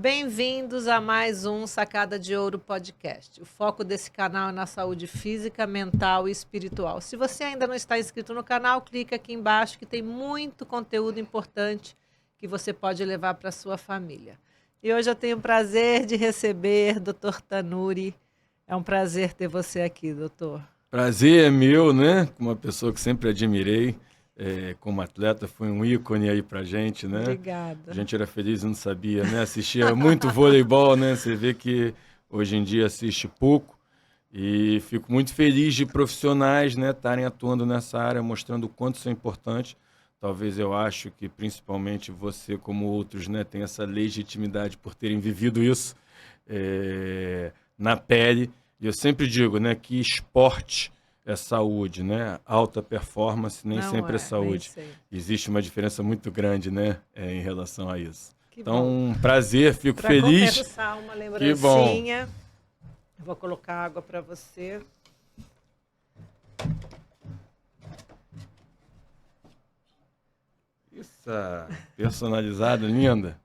Bem-vindos a mais um Sacada de Ouro podcast. O foco desse canal é na saúde física, mental e espiritual. Se você ainda não está inscrito no canal, clica aqui embaixo que tem muito conteúdo importante que você pode levar para a sua família. E hoje eu tenho o prazer de receber Dr. Tanuri. É um prazer ter você aqui, doutor. Prazer é meu, né? Uma pessoa que sempre admirei. Como atleta, foi um ícone aí pra gente, né? Obrigada. A gente era feliz e não sabia, né? Assistia muito voleibol, né? Você vê que hoje em dia assiste pouco. E fico muito feliz de profissionais, né, estarem atuando nessa área, mostrando o quanto isso é importante. Talvez eu acho que principalmente você, como outros, né, tem essa legitimidade por terem vivido isso na pele. E eu sempre digo, né, que esporte é saúde, né? Alta performance nem Não sempre é é, nem saúde. sei. Existe uma diferença muito grande, né, em relação a isso. Que Então, bom. um prazer, fico Para feliz. começar, uma Que bom. lembrancinha. Vou colocar água para você. Isso, personalizada, linda.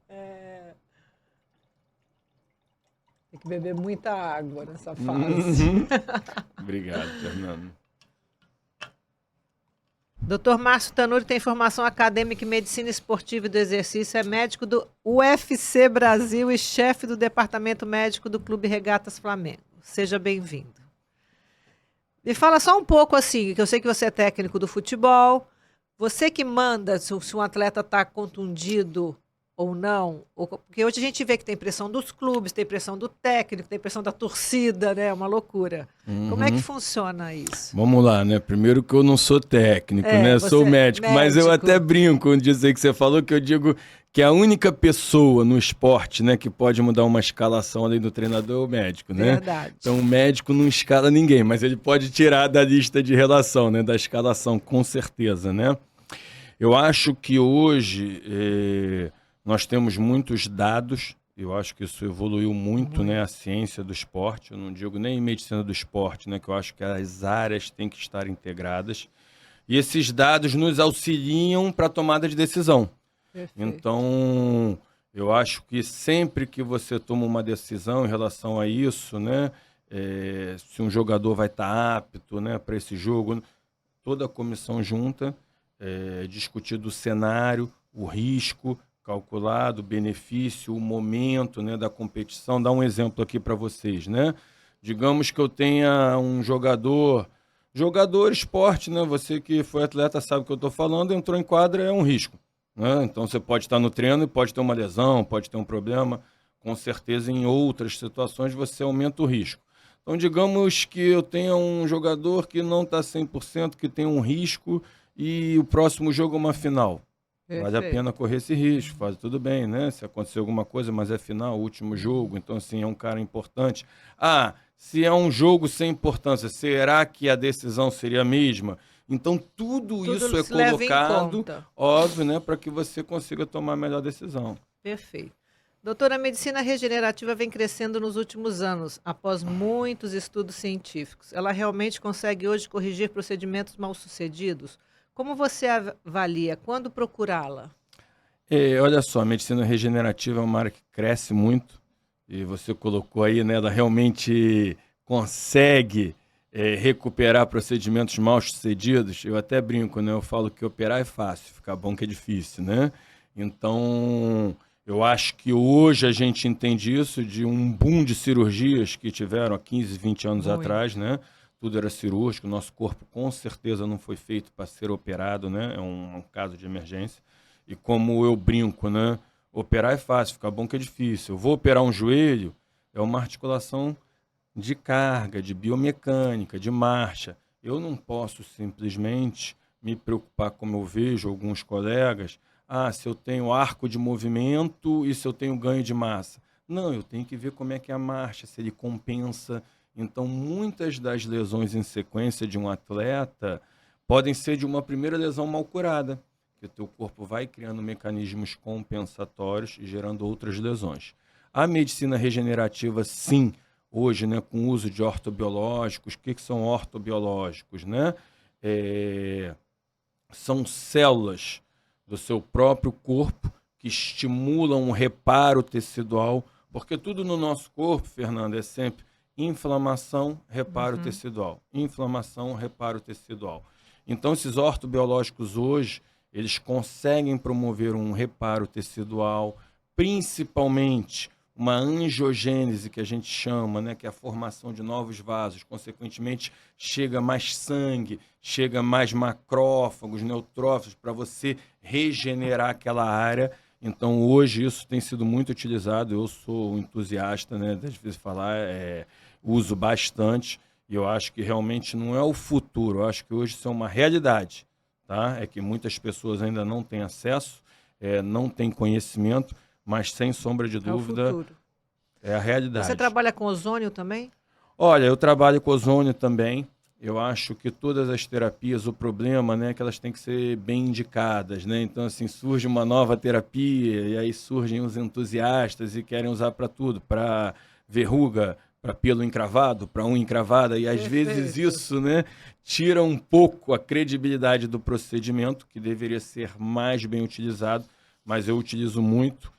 Tem que beber muita água nessa fase. Obrigado, Fernando. Dr. Márcio Tanuri tem formação acadêmica em medicina esportiva e do exercício, é médico do UFC Brasil e chefe do departamento médico do Clube Regatas Flamengo. Seja bem-vindo. Me fala só um pouco assim, que eu sei que você é técnico do futebol, você que manda se um atleta está contundido ou não, porque hoje a gente vê que tem pressão dos clubes, tem pressão do técnico, tem pressão da torcida, né? É uma loucura. Como é que funciona isso? Vamos lá, né? Primeiro que eu não sou técnico, né? Eu sou médico, mas eu até brinco quando dizer que você falou, que eu digo que a única pessoa no esporte, né, que pode mudar uma escalação além do treinador é o médico, né? Verdade. Então o médico não escala ninguém, mas ele pode tirar da lista de relação, né, da escalação, com certeza, né? Eu acho que hoje nós temos muitos dados. Eu acho que isso evoluiu muito, né, a ciência do esporte. Eu não digo nem medicina do esporte, né, que eu acho que as áreas têm que estar integradas. E esses dados nos auxiliam para a tomada de decisão. Perfeito. Então, eu acho que sempre que você toma uma decisão em relação a isso, né, se um jogador vai estar apto, né, para esse jogo, toda a comissão junta, discutir do cenário, o risco calculado, o benefício, o momento, né, da competição. Dá um exemplo aqui para vocês, né? Digamos que eu tenha um jogador esporte, né? Você que foi atleta sabe o que eu estou falando, entrou em quadra, é um risco, né? Então você pode estar no treino e pode ter uma lesão, pode ter um problema. Com certeza em outras situações você aumenta o risco. Então digamos que eu tenha um jogador que não está 100%, que tem um risco e o próximo jogo é uma final. Vale a pena correr esse risco, faz tudo bem, né? Se acontecer alguma coisa, mas é final, último jogo, então assim, é um cara importante. Se é um jogo sem importância, será que a decisão seria a mesma? Então tudo isso é colocado, óbvio, né, para que você consiga tomar a melhor decisão. Perfeito. Doutora, a medicina regenerativa vem crescendo nos últimos anos, após muitos estudos científicos. Ela realmente consegue hoje corrigir procedimentos mal-sucedidos? Como você avalia? Quando procurá-la? Olha só, a medicina regenerativa é uma área que cresce muito. E você colocou aí, né? Ela realmente consegue recuperar procedimentos mal-sucedidos. Eu até brinco, né? Eu falo que operar é fácil, ficar bom que é difícil, né? Então, eu acho que hoje a gente entende isso de um boom de cirurgias que tiveram há 15, 20 anos atrás, né? Tudo era cirúrgico, o nosso corpo com certeza não foi feito para ser operado, né? É um caso de emergência. E como eu brinco, né? Operar é fácil, ficar bom que é difícil. Eu vou operar um joelho, é uma articulação de carga, de biomecânica, de marcha. Eu não posso simplesmente me preocupar, como eu vejo alguns colegas, se eu tenho arco de movimento e se eu tenho ganho de massa. Não, eu tenho que ver como é que é a marcha, se ele compensa. Então, muitas das lesões em sequência de um atleta podem ser de uma primeira lesão mal curada, que o teu corpo vai criando mecanismos compensatórios e gerando outras lesões. A medicina regenerativa, sim, hoje, né, com o uso de ortobiológicos. O que são ortobiológicos, né? São células do seu próprio corpo que estimulam um reparo tecidual, porque tudo no nosso corpo, Fernanda, é sempre inflamação, reparo tecidual. Inflamação, reparo tecidual. Então, esses ortobiológicos hoje, eles conseguem promover um reparo tecidual, principalmente uma angiogênese, que a gente chama, né, que é a formação de novos vasos. Consequentemente, chega mais sangue, chega mais macrófagos, neutrófilos, para você regenerar aquela área. Então, hoje, isso tem sido muito utilizado. Eu sou um entusiasta, né, das vezes falar, uso bastante, e eu acho que realmente não é o futuro. Eu acho que hoje isso é uma realidade, tá? É que muitas pessoas ainda não têm acesso, não têm conhecimento, mas sem sombra de dúvida é a realidade. Você trabalha com ozônio também? Olha, eu trabalho com ozônio também. Eu acho que todas as terapias, o problema, né, é que elas têm que ser bem indicadas, né? Então, assim, surge uma nova terapia e aí surgem os entusiastas e querem usar para tudo, para verruga, para pelo encravado, para unha encravada, e às vezes isso, né, tira um pouco a credibilidade do procedimento, que deveria ser mais bem utilizado, mas eu utilizo muito.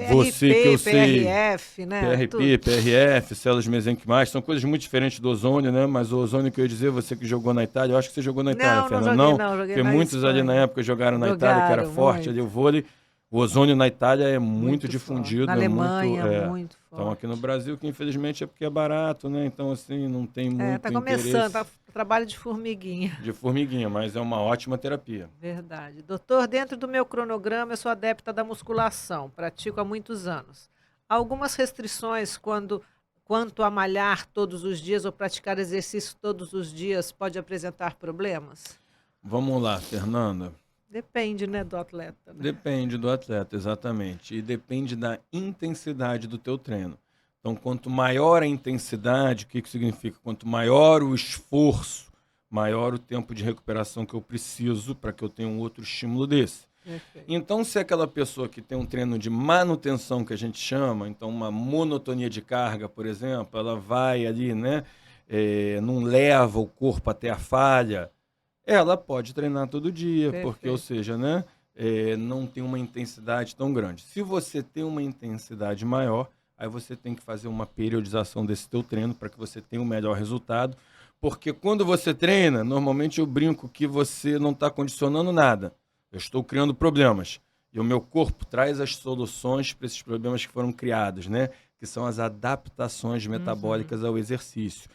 Você que eu sei, PRF, né? PRP, PRF, células mesenquimais, são coisas muito diferentes do ozônio, né? Mas o ozônio que eu ia dizer, você que jogou na Itália, eu acho que você jogou na Itália, Fernanda. Não joguei Porque na muitos Espanha. ali na época jogaram na Itália, que era forte ali o vôlei. O ozônio na Itália é muito difundido. Na Alemanha, muito forte. Então aqui no Brasil, que infelizmente é porque é barato, né? Então assim, não tem muito tá começando, interesse. trabalho de formiguinha. De formiguinha, mas é uma ótima terapia. Verdade. Doutor, dentro do meu cronograma, eu sou adepta da musculação, pratico há muitos anos. Há algumas restrições quanto a malhar todos os dias ou praticar exercício todos os dias pode apresentar problemas? Vamos lá, Fernanda. Depende, né, do atleta. Né? Depende do atleta, exatamente. E depende da intensidade do teu treino. Então, quanto maior a intensidade, o que significa? Quanto maior o esforço, maior o tempo de recuperação que eu preciso para que eu tenha um outro estímulo desse. Perfeito. Então, se é aquela pessoa que tem um treino de manutenção, que a gente chama, então uma monotonia de carga, por exemplo, ela vai ali, né, não leva o corpo até a falha, ela pode treinar todo dia, Perfeito. porque, ou seja, né, não tem uma intensidade tão grande. Se você tem uma intensidade maior, aí você tem que fazer uma periodização desse teu treino para que você tenha um melhor resultado, porque quando você treina, normalmente eu brinco que você não está condicionando nada. Eu estou criando problemas. E o meu corpo traz as soluções para esses problemas que foram criados, né? Que são as adaptações metabólicas ao exercício.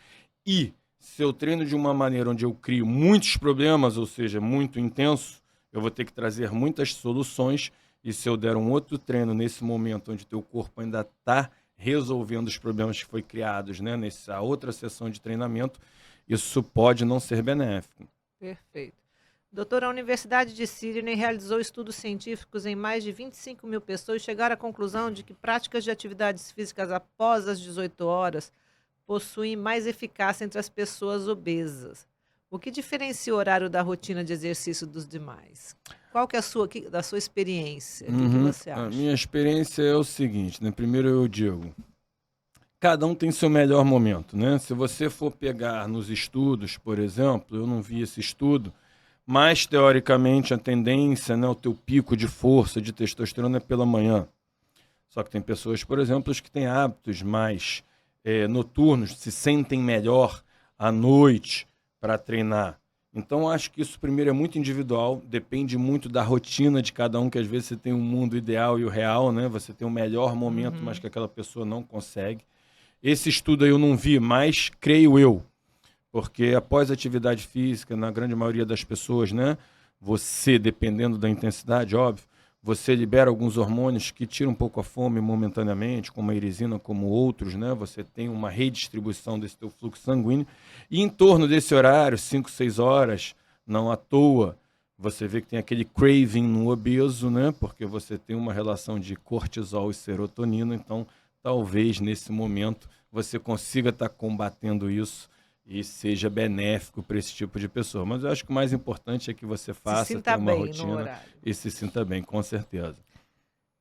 E se eu treino de uma maneira onde eu crio muitos problemas, ou seja, muito intenso, eu vou ter que trazer muitas soluções. E se eu der um outro treino nesse momento onde teu corpo ainda está resolvendo os problemas que foi criados, né? Nessa outra sessão de treinamento, isso pode não ser benéfico. Perfeito. Doutor, a Universidade de Sydney realizou estudos científicos em mais de 25 mil pessoas e chegaram à conclusão de que práticas de atividades físicas após as 18 horas possuem mais eficácia entre as pessoas obesas. O que diferencia o horário da rotina de exercício dos demais? Qual que é da sua experiência? O que você acha? A minha experiência é o seguinte, né? Primeiro eu digo, cada um tem seu melhor momento, né? Se você for pegar nos estudos, por exemplo, eu não vi esse estudo, mas, teoricamente, a tendência, né, o teu pico de força, de testosterona é pela manhã. Só que tem pessoas, por exemplo, que têm hábitos mais noturnos, se sentem melhor à noite para treinar. Então, acho que isso, primeiro, é muito individual, depende muito da rotina de cada um, que às vezes você tem um mundo ideal e o real, né? Você tem o melhor momento, mas que aquela pessoa não consegue. Esse estudo aí eu não vi, mas creio eu. Porque após a atividade física, na grande maioria das pessoas, né, você, dependendo da intensidade, óbvio, você libera alguns hormônios que tiram um pouco a fome momentaneamente, como a irisina, como outros, né? Você tem uma redistribuição desse teu fluxo sanguíneo. E em torno desse horário, 5, 6 horas, não à toa, você vê que tem aquele craving no obeso, né? Porque você tem uma relação de cortisol e serotonina. Então, talvez nesse momento você consiga estar combatendo isso e seja benéfico para esse tipo de pessoa. Mas eu acho que o mais importante é que você faça, tenha uma rotina e se sinta bem, com certeza.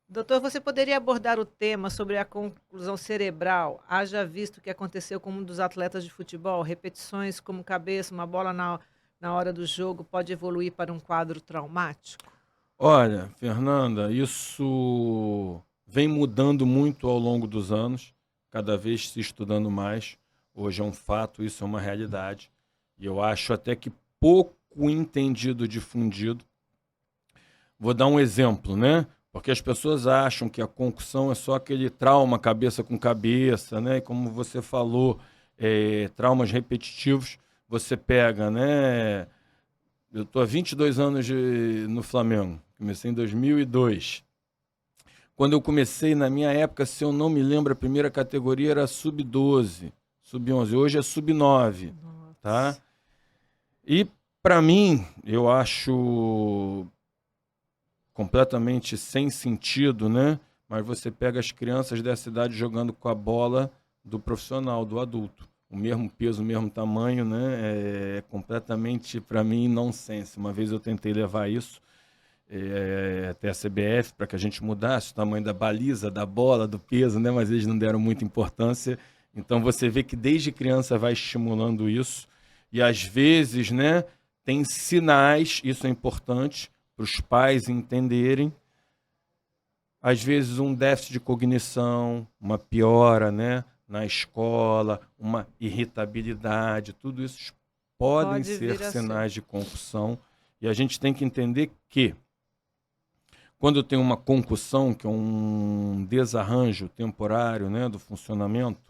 Doutor, você poderia abordar o tema sobre a conclusão cerebral, haja visto que aconteceu com um dos atletas de futebol, repetições como cabeça, uma bola na hora do jogo, pode evoluir para um quadro traumático? Olha, Fernanda, isso vem mudando muito ao longo dos anos, cada vez se estudando mais. Hoje é um fato, isso é uma realidade. E eu acho até que pouco entendido, difundido. Vou dar um exemplo, né? Porque as pessoas acham que a concussão é só aquele trauma cabeça com cabeça, né? E como você falou, traumas repetitivos, você pega, né? Eu estou há 22 anos no Flamengo, comecei em 2002. Quando eu comecei, na minha época, se eu não me lembro, a primeira categoria era sub-12, sub-11, hoje é sub-9, tá? Nossa. E para mim, eu acho completamente sem sentido, né? Mas você pega as crianças dessa idade jogando com a bola do profissional, do adulto. O mesmo peso, o mesmo tamanho, né? É completamente, para mim, nonsense. Uma vez eu tentei levar isso até a CBF para que a gente mudasse o tamanho da baliza, da bola, do peso, né? Mas eles não deram muita importância. Então você vê que desde criança vai estimulando isso. E às vezes, né, tem sinais, isso é importante, para os pais entenderem. Às vezes um déficit de cognição, uma piora, né, na escola, uma irritabilidade, tudo isso podem Pode ser vir a ser. sinais de concussão. E a gente tem que entender que quando tem uma concussão, que é um desarranjo temporário, né, do funcionamento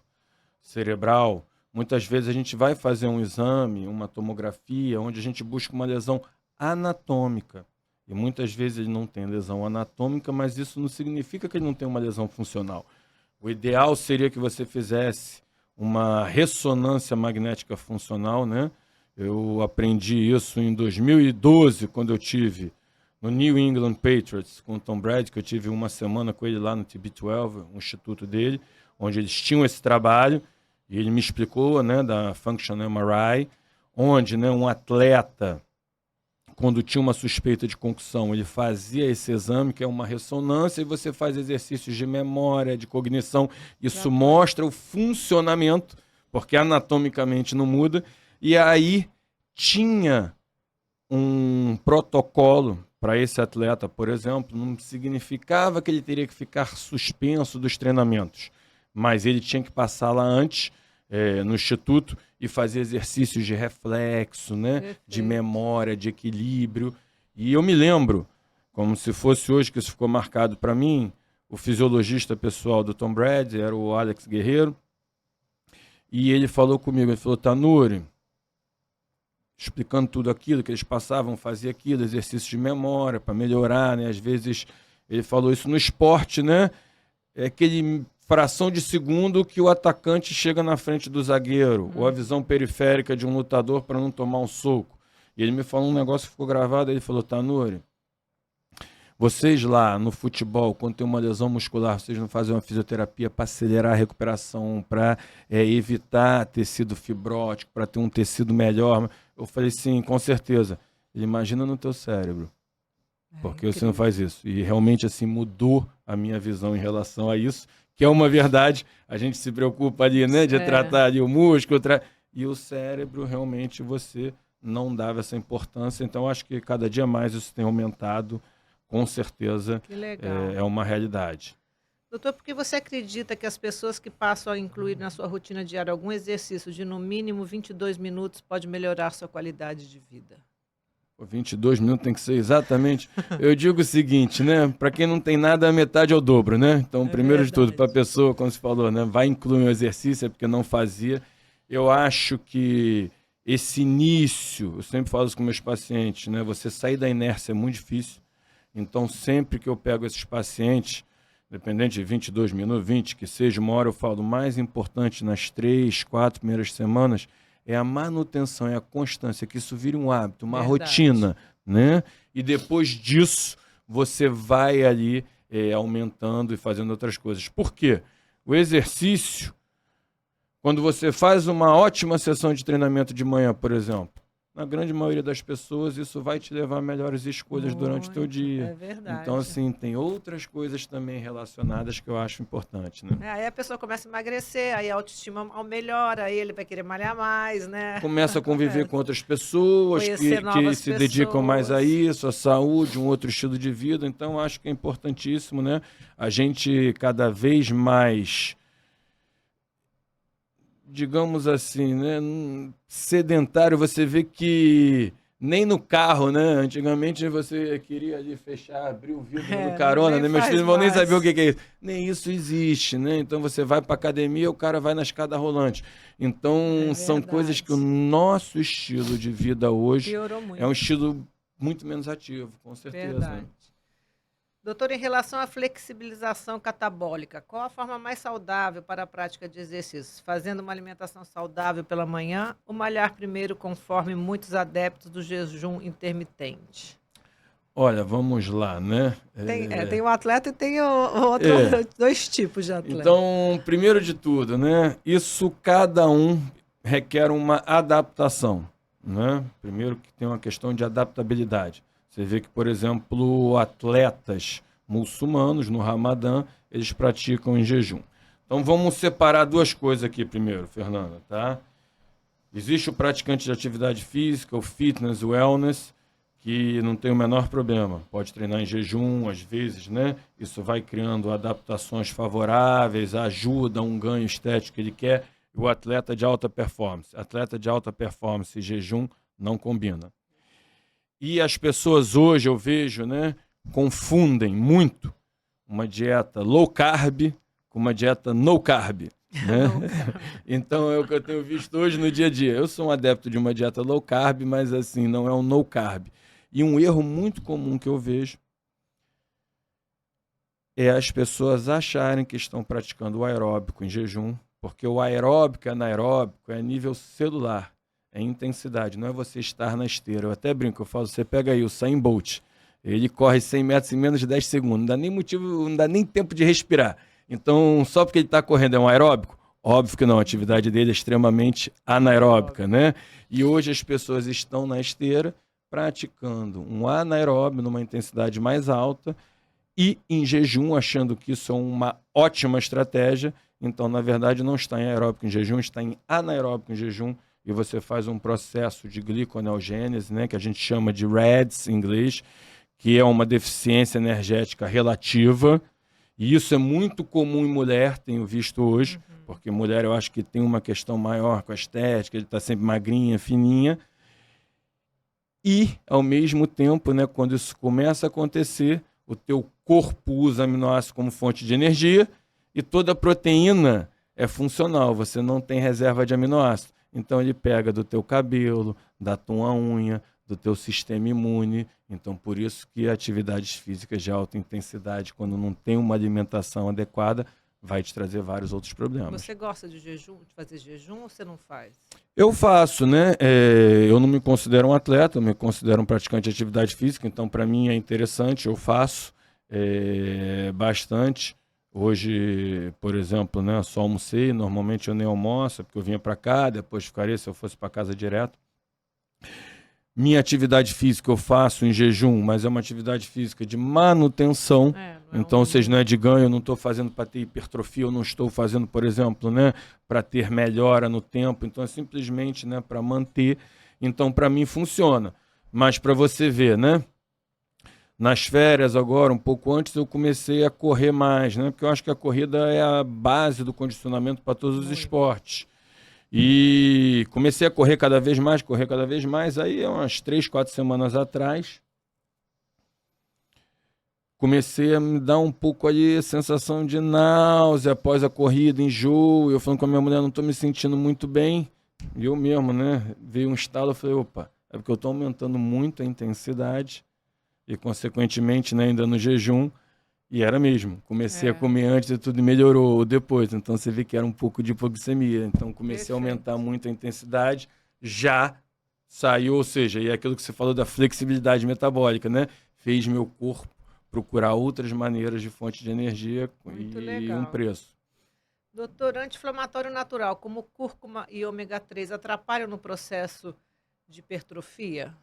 cerebral, muitas vezes a gente vai fazer um exame, uma tomografia, onde a gente busca uma lesão anatômica. E muitas vezes ele não tem lesão anatômica, mas isso não significa que ele não tem uma lesão funcional. O ideal seria que você fizesse uma ressonância magnética funcional, né? Eu aprendi isso em 2012, quando eu tive no New England Patriots com o Tom Brady, que eu tive uma semana com ele lá no TB12, um instituto dele, onde eles tinham esse trabalho, e ele me explicou, né, da Functional MRI, onde, né, um atleta, quando tinha uma suspeita de concussão, ele fazia esse exame, que é uma ressonância, e você faz exercícios de memória, de cognição. Isso mostra o funcionamento, porque anatomicamente não muda. E aí tinha um protocolo para esse atleta, por exemplo, não significava que ele teria que ficar suspenso dos treinamentos, mas ele tinha que passar lá antes, no instituto, e fazer exercícios de reflexo, né? De Perfeito. memória, de equilíbrio. E eu me lembro, como se fosse hoje que isso ficou marcado para mim, o fisiologista pessoal do Tom Brady era o Alex Guerreiro, e ele falou comigo, ele falou, Tanuri, explicando tudo aquilo que eles passavam, fazia aquilo, exercício de memória para melhorar, né? Às vezes ele falou isso no esporte, né? É aquele fração de segundo que o atacante chega na frente do zagueiro, ou a visão periférica de um lutador para não tomar um soco. E ele me falou um negócio que ficou gravado, ele falou, Tanuri, vocês lá no futebol, quando tem uma lesão muscular, vocês não fazem uma fisioterapia para acelerar a recuperação, para evitar tecido fibrótico, para ter um tecido melhor? Eu falei, sim, com certeza. Ele imagina no teu cérebro, porque você não faz isso. E realmente assim mudou a minha visão em relação a isso, que é uma verdade. A gente se preocupa ali, né, de tratar ali o músculo, e o cérebro realmente você não dava essa importância. Então acho que cada dia mais isso tem aumentado. Com certeza é uma realidade. Doutor, por que você acredita que as pessoas que passam a incluir na sua rotina diária algum exercício de no mínimo 22 minutos pode melhorar sua qualidade de vida? 22 minutos tem que ser exatamente. Eu digo o seguinte, né? Para quem não tem nada, a metade é o dobro, né? Então, primeiro de tudo, para a pessoa, como você falou, né? Vai incluir um exercício, é porque não fazia. Eu acho que esse início, eu sempre falo isso com meus pacientes, né? Você sair da inércia é muito difícil. Então, sempre que eu pego esses pacientes, independente de 22 minutos, 20, que seja uma hora, eu falo, o mais importante nas 3, 4 primeiras semanas é a manutenção, é a constância, que isso vire um hábito, uma rotina, né? E depois disso, você vai ali aumentando e fazendo outras coisas. Por quê? O exercício, quando você faz uma ótima sessão de treinamento de manhã, por exemplo, na grande maioria das pessoas, isso vai te levar a melhores escolhas durante o teu dia. É verdade. Então, assim, tem outras coisas também relacionadas que eu acho importante, né? Aí a pessoa começa a emagrecer, aí a autoestima melhora, aí ele vai querer malhar mais, né? Começa a conviver com outras pessoas Conhecer que novas se dedicam mais a pessoas. isso, a saúde, um outro estilo de vida. Então, acho que é importantíssimo, né? A gente cada vez mais, digamos assim, né, sedentário. Você vê que nem no carro, né? Antigamente você queria ali fechar, abrir o vidro no carona, nem né? Meus faz filhos não vão nem saber o mais. que é isso. Nem isso existe, né? Então você vai para academia, o cara vai na escada rolante. Então É são coisas que o verdade. nosso estilo de vida hoje Piorou é um muito. estilo muito menos ativo, com certeza. Né? Verdade. Doutor, em relação à flexibilização catabólica, qual a forma mais saudável para a prática de exercícios? Fazendo uma alimentação saudável pela manhã ou malhar primeiro, conforme muitos adeptos do jejum intermitente? Olha, vamos lá, né? Tem o atleta e tem o outro, É. dois tipos de atleta. Então, primeiro de tudo, né? Isso cada um requer uma adaptação, né? Primeiro que tem uma questão de adaptabilidade. Você vê que, por exemplo, atletas muçulmanos no Ramadã, eles praticam em jejum. Então vamos separar duas coisas aqui primeiro, Fernanda, tá? Existe o praticante de atividade física, o fitness, o wellness, que não tem o menor problema. Pode treinar em jejum, às vezes, né? Isso vai criando adaptações favoráveis, ajuda a um ganho estético que ele quer. E o atleta de alta performance. Atleta de alta performance e jejum não combina. E as pessoas hoje, eu vejo, né, confundem muito uma dieta low carb com uma dieta no carb. Né? Então é o que eu tenho visto hoje no dia a dia. Eu sou um adepto de uma dieta low carb, mas assim, não é um no carb. E um erro muito comum que eu vejo é as pessoas acharem que estão praticando o aeróbico em jejum, porque o aeróbico e anaeróbico é a nível celular, é intensidade, não é você estar na esteira. Eu até brinco, eu falo, você pega aí o Usain Bolt, ele corre 100 metros em menos de 10 segundos, não dá nem motivo, não dá nem tempo de respirar. Então, só porque ele está correndo é um aeróbico? Óbvio que não, a atividade dele é extremamente anaeróbica, né? E hoje as pessoas estão na esteira praticando um anaeróbio numa intensidade mais alta e em jejum, achando que isso é uma ótima estratégia. Então, na verdade, não está em aeróbico em jejum, está em anaeróbico em jejum, e você faz um processo de gliconeogênese, né, que a gente chama de REDS em inglês, que é uma deficiência energética relativa. E isso é muito comum em mulher, tenho visto hoje, porque mulher eu acho que tem uma questão maior com a estética, ele está sempre magrinha, fininha. E, ao mesmo tempo, né, quando isso começa a acontecer, o teu corpo usa aminoácidos como fonte de energia e toda a proteína é funcional, você não tem reserva de aminoácidos. Então ele pega do teu cabelo, da tua unha, do teu sistema imune. Então por isso que atividades físicas de alta intensidade, quando não tem uma alimentação adequada, vai te trazer vários outros problemas. Você gosta de jejum, de fazer jejum ou você não faz? Eu faço, né? Eu não me considero um atleta, eu me considero um praticante de atividade física, então para mim é interessante, eu faço bastante. Hoje, por exemplo, né, só almocei, normalmente eu nem almoço, porque eu vinha para cá, depois ficaria se eu fosse para casa direto. Minha atividade física eu faço em jejum, mas é uma atividade física de manutenção. Então, ou seja, não é de ganho, eu não estou fazendo para ter hipertrofia, eu não estou fazendo, por exemplo, né, para ter melhora no tempo. Então, é simplesmente, né, para manter. Então, para mim, funciona. Mas para você ver, né? Nas férias agora, um pouco antes, eu comecei a correr mais, né? Porque eu acho que a corrida é a base do condicionamento para todos os esportes. E comecei a correr cada vez mais. Aí, umas 3, 4 semanas atrás, comecei a me dar um pouco ali a sensação de náusea após a corrida, enjoo. Eu falando com a minha mulher, não estou me sentindo muito bem. E eu mesmo, né? Veio um estalo, eu falei, opa, é porque eu estou aumentando muito a intensidade e, consequentemente, né, ainda no jejum. E era mesmo. Comecei a comer antes e tudo melhorou depois. Então você vê que era um pouco de hipoglicemia. Então comecei a aumentar muito a intensidade, já saiu, ou seja, e é aquilo que você falou da flexibilidade metabólica, né? Fez meu corpo procurar outras maneiras de fonte de energia e um preço. Doutor, anti-inflamatório natural, como cúrcuma e ômega 3, atrapalham no processo de hipertrofia?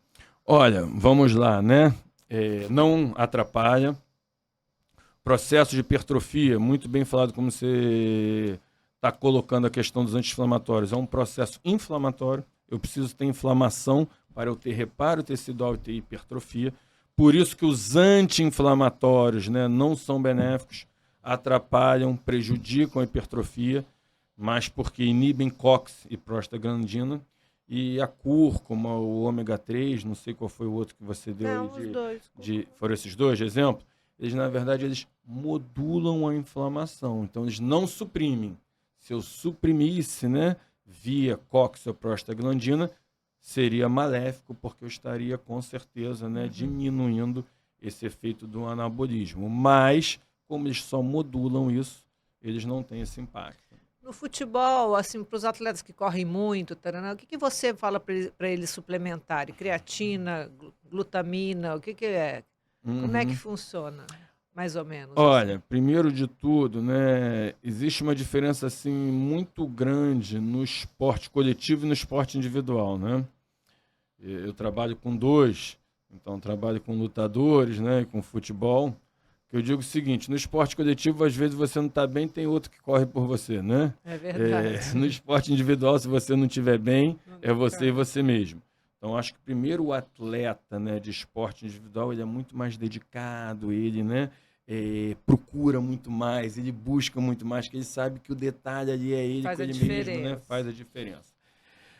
Olha, vamos lá, né? Não atrapalha. Processo de hipertrofia, muito bem falado como você está colocando a questão dos anti-inflamatórios. É um processo inflamatório. Eu preciso ter inflamação para eu ter reparo tecidual e ter hipertrofia. Por isso que os anti-inflamatórios, né, não são benéficos, atrapalham, prejudicam a hipertrofia, mas porque inibem COX e prostaglandina. E a cúrcuma, o ômega 3, não sei qual foi o outro que você deu Não, aí os dois. foram esses dois de exemplo. Eles, na verdade, eles modulam a inflamação. Então, eles não suprimem. Se eu suprimisse, né, via COX ou prostaglandina, seria maléfico, porque eu estaria, com certeza, né, diminuindo esse efeito do anabolismo. Mas, como eles só modulam isso, eles não têm esse impacto. No futebol, assim, para os atletas que correm muito, taraná, o que você fala para eles suplementarem? Creatina, glutamina, o que é? Como é que funciona, mais ou menos, assim? Olha, primeiro de tudo, né, existe uma diferença assim muito grande no esporte coletivo e no esporte individual, né? Eu trabalho com dois, então trabalho com lutadores, né, com futebol. Que eu digo o seguinte: no esporte coletivo, às vezes você não está bem, tem outro que corre por você, né? É verdade. No esporte individual, se você não estiver bem, Não é você cai. e você mesmo. Então, acho que primeiro o atleta, né, de esporte individual, ele é muito mais dedicado, ele, né, procura muito mais, ele busca muito mais, que ele sabe que o detalhe ali é ele Faz com a ele mesmo, né, diferença. faz a diferença.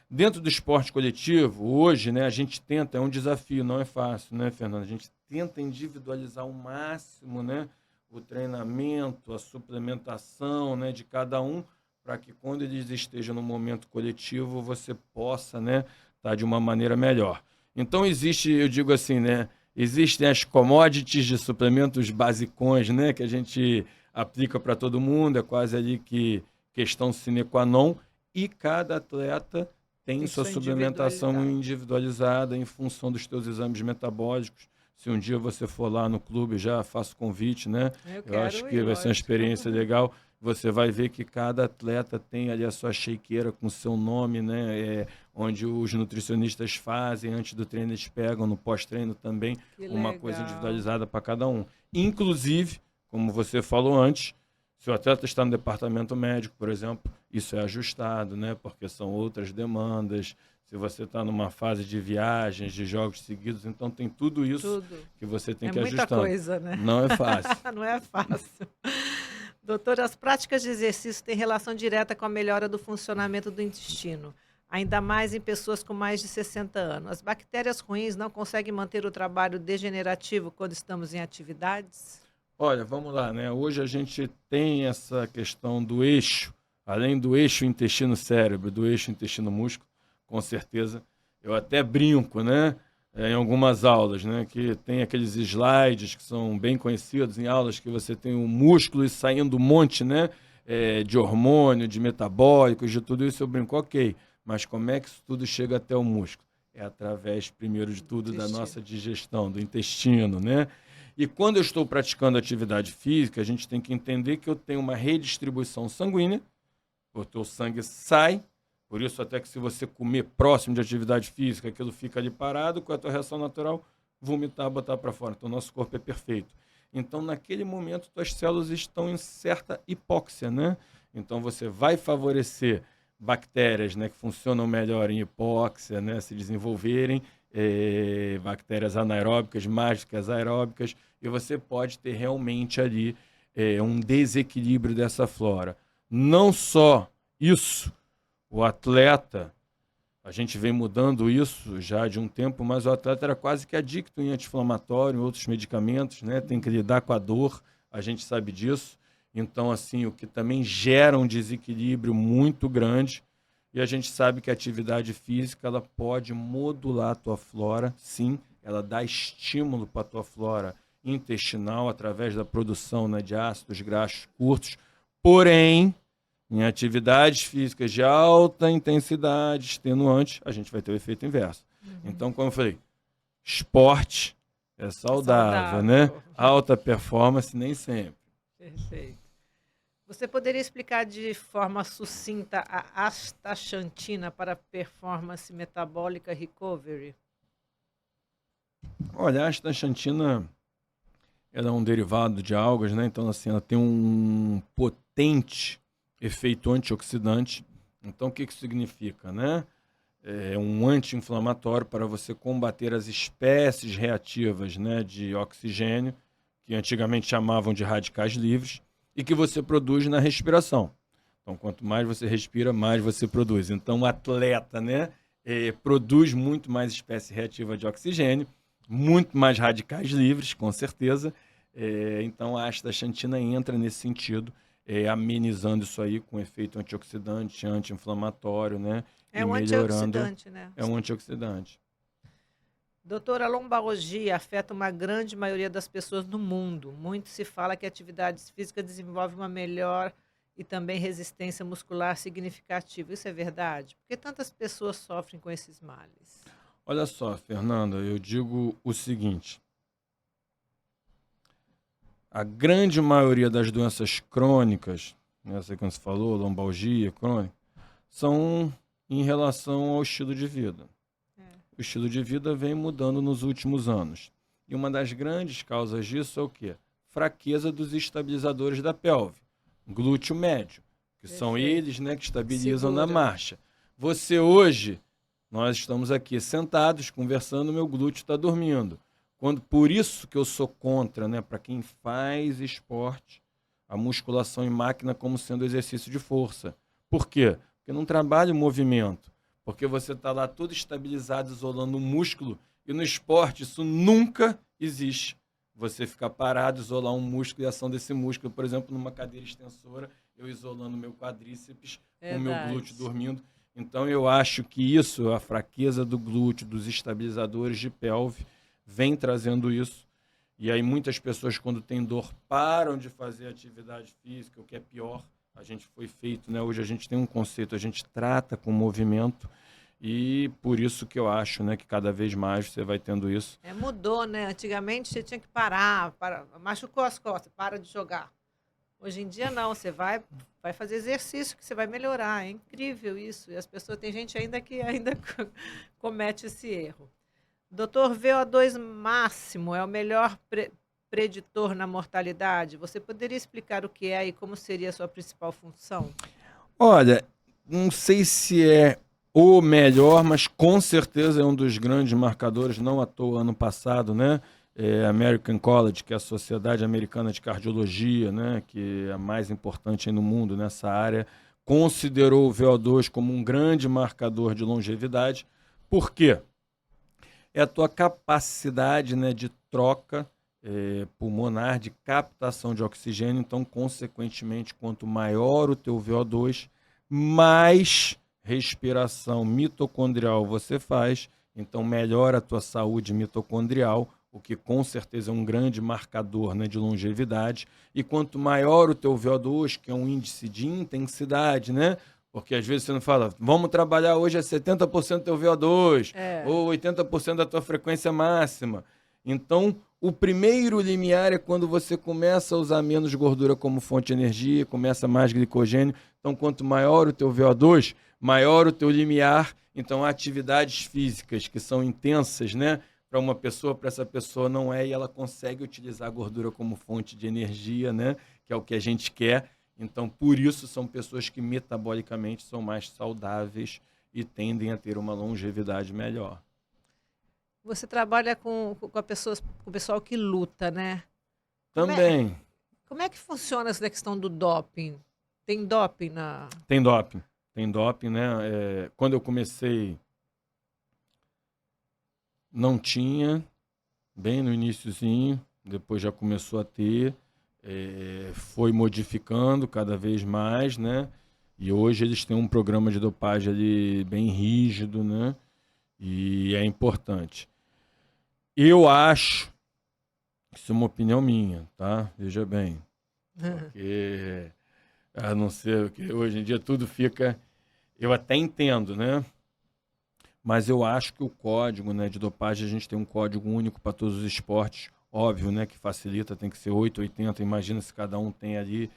Dentro do esporte coletivo, hoje, né, a gente tenta, é um desafio, não é fácil, né, Fernando? A gente tenta individualizar ao máximo, né, o treinamento, a suplementação, né, de cada um, para que quando eles estejam no momento coletivo, você possa, né, estar de uma maneira melhor. Então existe, eu digo assim, né, existem as commodities de suplementos basicões, né, que a gente aplica para todo mundo, é quase ali que questão sine qua non, e cada atleta tem sua sua suplementação individualidade. individualizada em função dos teus exames metabólicos. Se um dia você for lá no clube, já faço convite, né? Eu Eu acho quero que ir, vai ser uma lógico. experiência legal. Você vai ver que cada atleta tem ali a sua shakeira com seu nome, né? Onde os nutricionistas fazem, antes do treino eles pegam, no pós-treino também, Que uma coisa legal. individualizada para cada um. Inclusive, como você falou antes, se o atleta está no departamento médico, por exemplo, isso é ajustado, né? Porque são outras demandas. Se você está numa fase de viagens, de jogos seguidos, então tem tudo isso Tudo. que você tem É que ir muita ajustando. coisa, né? Não é fácil. Não é fácil. Doutor, as práticas de exercício têm relação direta com a melhora do funcionamento do intestino, ainda mais em pessoas com mais de 60 anos. As bactérias ruins não conseguem manter o trabalho degenerativo quando estamos em atividades? Olha, vamos lá, né? Hoje a gente tem essa questão do eixo, além do eixo intestino-cérebro, do eixo intestino-músculo, com certeza. Eu até brinco, né? Em algumas aulas, né? Que tem aqueles slides que são bem conhecidos em aulas que você tem o músculo e saindo um monte, né? De hormônio, de metabólicos, de tudo isso eu brinco, ok. Mas como é que isso tudo chega até o músculo? É através, primeiro de tudo, da nossa digestão, do intestino, né? E quando eu estou praticando atividade física, a gente tem que entender que eu tenho uma redistribuição sanguínea, o teu sangue sai, por isso até que se você comer próximo de atividade física, aquilo fica ali parado, com a tua reação natural, vomitar, botar para fora. Então, o nosso corpo é perfeito. Então, naquele momento, tuas células estão em certa hipóxia, né? Então, você vai favorecer bactérias, né, que funcionam melhor em hipóxia, né, se desenvolverem, bactérias anaeróbicas mais do que as aeróbicas, e você pode ter realmente ali um desequilíbrio dessa flora. Não só isso, o atleta, a gente vem mudando isso já de um tempo, mas o atleta era quase que adicto em anti-inflamatório, em outros medicamentos, né? Tem que lidar com a dor, a gente sabe disso. Então, assim, o que também gera um desequilíbrio muito grande. E a gente sabe que a atividade física ela pode modular a tua flora, sim, ela dá estímulo para a tua flora intestinal através da produção, né, de ácidos graxos curtos. Porém, em atividades físicas de alta intensidade, extenuante, a gente vai ter o efeito inverso. Então, como eu falei, esporte é saudável, né? Alta performance nem sempre. Perfeito. Você poderia explicar de forma sucinta a astaxantina para performance metabólica recovery? Olha, a astaxantina ela é um derivado de algas, né? Então, assim, ela tem um potente efeito antioxidante. Então, o que isso significa, né? É um anti-inflamatório para você combater as espécies reativas, né, de oxigênio, que antigamente chamavam de radicais livres, e que você produz na respiração. Então, quanto mais você respira, mais você produz. Então, o atleta, né, produz muito mais espécie reativa de oxigênio, muito mais radicais livres, com certeza. Então, a astaxantina entra nesse sentido, amenizando isso aí com efeito antioxidante, anti-inflamatório, né, É e um melhorando. antioxidante, né? É um antioxidante. Doutora, a lombalgia afeta uma grande maioria das pessoas no mundo. Muito se fala que atividades físicas desenvolvem uma melhor e também resistência muscular significativa. Isso é verdade? Por que tantas pessoas sofrem com esses males? Olha só, Fernanda, eu digo o seguinte: a grande maioria das doenças crônicas, essa que você falou, lombalgia crônica, são em relação ao estilo de vida. O estilo de vida vem mudando nos últimos anos. E uma das grandes causas disso é o quê? Fraqueza dos estabilizadores da pelve, glúteo médio, que são Perfeito. eles, né, que estabilizam na Segura. marcha. Você hoje, nós estamos aqui sentados conversando, meu glúteo está dormindo. Por isso que eu sou contra, né, para quem faz esporte, a musculação em máquina como sendo exercício de força. Por quê? Porque não trabalha o movimento. Porque você está lá todo estabilizado, isolando o músculo, e no esporte isso nunca existe. Você ficar parado, isolar um músculo e a ação desse músculo, por exemplo, numa cadeira extensora, eu isolando meu quadríceps, com o meu glúteo Verdade. dormindo. Então eu acho que isso, a fraqueza do glúteo, dos estabilizadores de pelve, vem trazendo isso. E aí muitas pessoas, quando têm dor, param de fazer atividade física, o que é pior. A gente foi feito, né? Hoje a gente tem um conceito, a gente trata com movimento, e por isso que eu acho, né, que cada vez mais você vai tendo isso. Mudou, né? Antigamente você tinha que parar, machucou as costas, para de jogar. Hoje em dia não, você vai fazer exercício que você vai melhorar. É incrível isso. E as pessoas, tem gente ainda que ainda comete esse erro. Doutor, VO2 máximo é o melhor preditor na mortalidade? Você poderia explicar o que é e como seria a sua principal função? Olha, não sei se é o melhor, mas com certeza é um dos grandes marcadores, não à toa ano passado, né? American College, que é a Sociedade Americana de Cardiologia, né, que é a mais importante aí no mundo nessa área, considerou o VO2 como um grande marcador de longevidade. Por quê? É a tua capacidade, né, de troca pulmonar, de captação de oxigênio. Então, consequentemente, quanto maior o teu VO2, mais respiração mitocondrial você faz, então melhora a tua saúde mitocondrial, o que com certeza é um grande marcador, né, de longevidade. E quanto maior o teu VO2, que é um índice de intensidade, né? Porque às vezes você não fala, vamos trabalhar hoje a 70% do teu VO2, ou 80% da tua frequência máxima. Então, o primeiro limiar é quando você começa a usar menos gordura como fonte de energia, começa mais glicogênio. Então, quanto maior o teu VO2, maior o teu limiar. Então, atividades físicas que são intensas, né? Para uma pessoa, para essa pessoa não é, e ela consegue utilizar a gordura como fonte de energia, né? Que é o que a gente quer. Então, por isso, são pessoas que metabolicamente são mais saudáveis e tendem a ter uma longevidade melhor. Você trabalha com o pessoal que luta, né? Também. Como é que funciona essa questão do doping? Tem doping na... Tem doping. Tem doping, né? Quando eu comecei, não tinha, bem no iniciozinho, depois já começou a ter, foi modificando cada vez mais, né? E hoje eles têm um programa de dopagem ali bem rígido, né? E é importante. Eu acho, isso é uma opinião minha, tá? Veja bem, porque a não ser que hoje em dia tudo fica... Eu até entendo, né? Mas eu acho que o código, né, de dopagem, a gente tem um código único para todos os esportes, óbvio, né, que facilita, tem que ser 880, imagina se cada um tem ali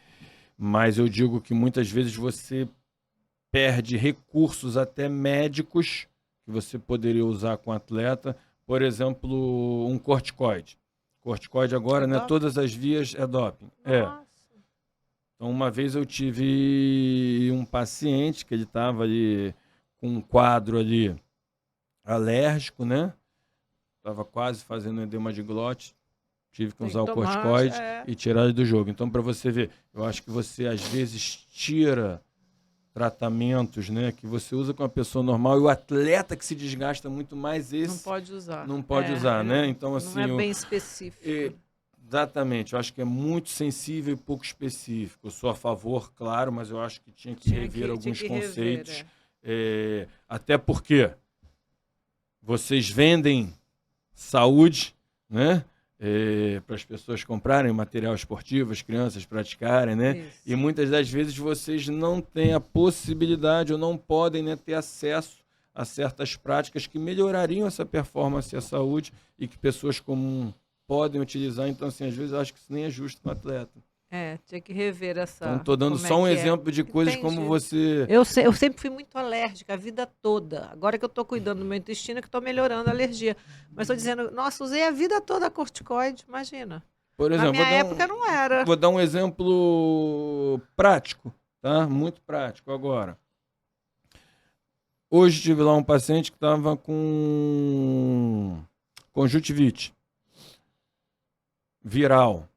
Mas eu digo que muitas vezes você perde recursos até médicos que você poderia usar com o atleta. Por exemplo, um corticoide. Corticoide agora, É né? doping? Todas as vias é doping. Nossa. Então, uma vez eu tive um paciente que ele estava ali com um quadro ali alérgico, né? Estava quase fazendo edema de glote. Tive que Tem usar que o tomar. corticoide e tirar ele do jogo. Então, para você ver, eu acho que você às vezes tira tratamentos, né, que você usa com a pessoa normal e o atleta que se desgasta muito mais, Não esse pode usar. não pode usar, né? Então, Não assim, é bem específico. exatamente, eu acho que é muito sensível e pouco específico. Eu sou a favor, claro, mas eu acho que tinha que Tinha rever tinha alguns que conceitos. rever, Até porque vocês vendem saúde, né? Para as pessoas comprarem material esportivo, as crianças praticarem, né? Isso. E muitas das vezes vocês não têm a possibilidade ou não podem, né, ter acesso a certas práticas que melhorariam essa performance e a saúde e que pessoas comuns podem utilizar. Então, assim, às vezes eu acho que isso nem é justo com o atleta. Tinha que rever essa. Então, estou dando como só um que é. exemplo de coisas como Entendi. você... Eu sempre fui muito alérgica a vida toda. Agora que eu estou cuidando do meu intestino, que estou melhorando a alergia. Mas estou dizendo, nossa, usei a vida toda corticoide, imagina. Por Na exemplo, minha época não era. vou dar um exemplo prático, tá? Muito prático agora. Hoje tive lá um paciente que estava com conjuntivite viral.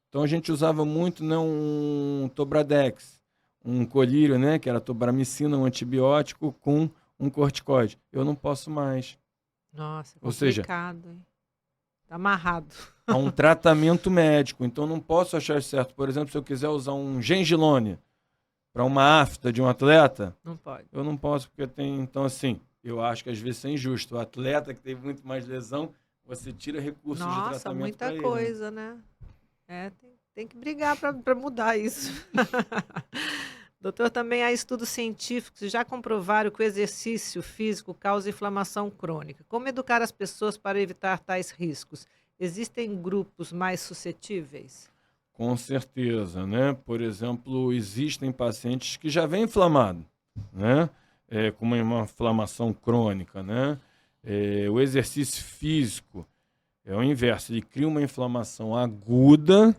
Então a gente usava muito, né, um Tobradex, um colírio, né, que era tobramicina, um antibiótico com um corticoide. Eu não posso mais. Nossa, Ou seja, complicado. Hein? Tá amarrado. há um tratamento médico. Então não posso achar certo. Por exemplo, se eu quiser usar um Gengilone para uma afta de um atleta, Não pode. eu não posso porque tem... Então, assim, eu acho que às vezes é injusto. O atleta que teve muito mais lesão, você tira recursos de Nossa, tratamento muita para ele. coisa, né? Tem que brigar para mudar isso. Doutor, também há estudos científicos que já comprovaram que o exercício físico causa inflamação crônica. Como educar as pessoas para evitar tais riscos? Existem grupos mais suscetíveis? Com certeza, né? Por exemplo, existem pacientes que já vêm inflamados, né? Com uma inflamação crônica, né? O exercício físico é o inverso, ele cria uma inflamação aguda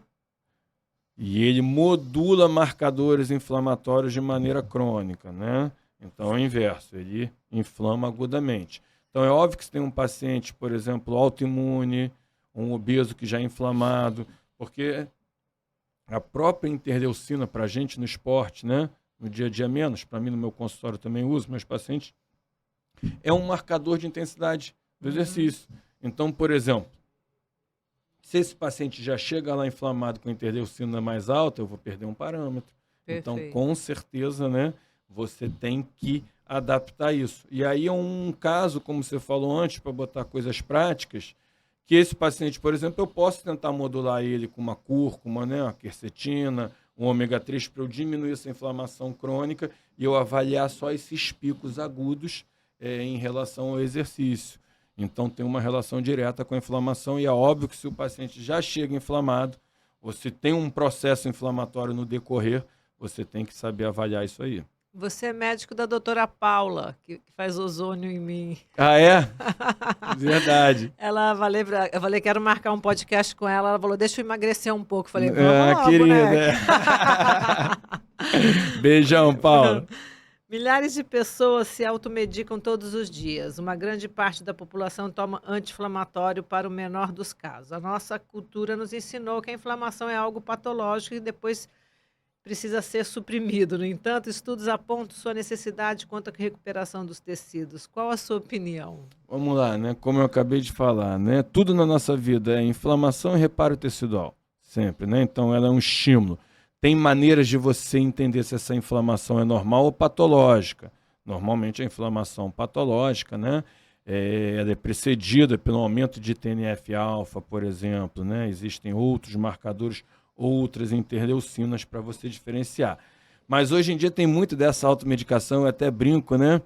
e ele modula marcadores inflamatórios de maneira crônica, né? Então é o inverso, ele inflama agudamente. Então é óbvio que se tem um paciente, por exemplo, autoimune, um obeso que já é inflamado, porque a própria interleucina para a gente no esporte, né? No dia a dia menos, para mim no meu consultório também uso, meus pacientes, é um marcador de intensidade do exercício. Então, por exemplo, se esse paciente já chega lá inflamado com interleucina mais alta, eu vou perder um parâmetro. Então, Perfeito. com certeza, né, você tem que adaptar isso. E aí é um caso, como você falou antes, para botar coisas práticas, que esse paciente, por exemplo, eu posso tentar modular ele com uma cúrcuma, né, uma quercetina, um ômega 3 para eu diminuir essa inflamação crônica e eu avaliar só esses picos agudos em relação ao exercício. Então tem uma relação direta com a inflamação e é óbvio que se o paciente já chega inflamado, você tem um processo inflamatório no decorrer, você tem que saber avaliar isso aí. Você é médico da doutora Paula, que faz ozônio em mim. Ah, é? Verdade. Eu falei, quero marcar um podcast com ela. Ela falou, deixa eu emagrecer um pouco. Eu falei, vamos lá, querida. boneca. Beijão, Paulo. Milhares de pessoas se automedicam todos os dias. Uma grande parte da população toma anti-inflamatório para o menor dos casos. A nossa cultura nos ensinou que a inflamação é algo patológico e depois precisa ser suprimido. No entanto, estudos apontam sua necessidade quanto à recuperação dos tecidos. Qual a sua opinião? Vamos lá, né? Como eu acabei de falar, né? Tudo na nossa vida é inflamação e reparo tecidual, sempre, né? Então ela é um estímulo. Tem maneiras de você entender se essa inflamação é normal ou patológica. Normalmente a inflamação patológica, né? Ela é precedida pelo aumento de TNF-alfa, por exemplo, né? Existem outros marcadores, outras interleucinas para você diferenciar. Mas hoje em dia tem muito dessa automedicação, eu até brinco, né?